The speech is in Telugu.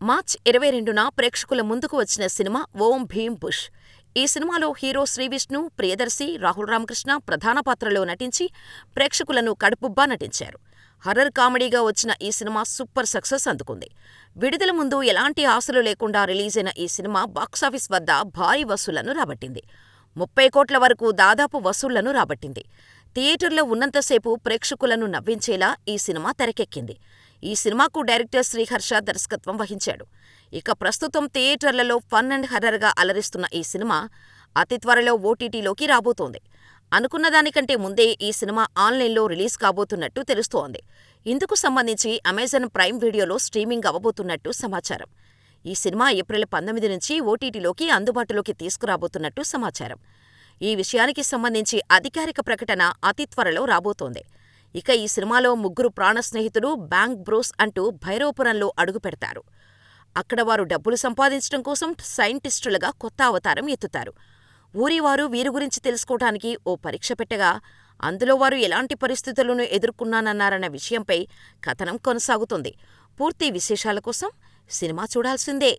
మార్చ్ 22న ప్రేక్షకుల ముందుకు వచ్చిన సినిమా ఓం భీమ్ బుష్. ఈ సినిమాలో హీరో శ్రీవిష్ణు, ప్రియదర్శి, రాహుల్ రామకృష్ణ ప్రధాన పాత్రలో నటించి ప్రేక్షకులను కడుపుబ్బా నటించారు. హర్రర్ కామెడీగా వచ్చిన ఈ సినిమా సూపర్ సక్సెస్ అందుకుంది. విడుదల ముందు ఎలాంటి ఆశలు లేకుండా రిలీజైన ఈ సినిమా బాక్సాఫీస్ వద్ద భారీ వసూళ్లను రాబట్టింది. 30 కోట్ల వరకు దాదాపు వసూళ్లను రాబట్టింది. థియేటర్లో ఉన్నంతసేపు ప్రేక్షకులను నవ్వించేలా ఈ సినిమా తెరకెక్కింది. ఈ సినిమాకు డైరెక్టర్ శ్రీహర్ష దర్శకత్వం వహించాడు. ఇక ప్రస్తుతం థియేటర్లలో ఫన్ అండ్ హర్రర్గా అలరిస్తున్న ఈ సినిమా అతి త్వరలో ఓటీటీలోకి రాబోతోంది. అనుకున్న దానికంటే ముందే ఈ సినిమా ఆన్లైన్లో రిలీజ్ కాబోతున్నట్టు తెలుస్తోంది. ఇందుకు సంబంధించి అమెజాన్ ప్రైమ్ వీడియోలో స్ట్రీమింగ్ అవ్వబోతున్నట్టు సమాచారం. ఈ సినిమా ఏప్రిల్ 19 నుంచి ఓటీటీలోకి అందుబాటులోకి తీసుకురాబోతున్నట్టు సమాచారం. ఈ విషయానికి సంబంధించి అధికారిక ప్రకటన అతి త్వరలో రాబోతోంది. ఇక ఈ సినిమాలో ముగ్గురు ప్రాణ స్నేహితులు బ్యాంక్ బ్రోస్ అంటూ భైరవపురంలో అడుగుపెడతారు. అక్కడ వారు డబ్బులు సంపాదించడం కోసం సైంటిస్టులుగా కొత్త అవతారం ఎత్తుతారు. ఊరివారు వీరి గురించి తెలుసుకోవటానికి ఓ పరీక్ష పెట్టగా అందులో వారు ఎలాంటి పరిస్థితులను ఎదుర్కొన్నానన్నారన్న విషయంపై కథనం కొనసాగుతుంది. పూర్తి విశేషాల కోసం సినిమా చూడాల్సిందే.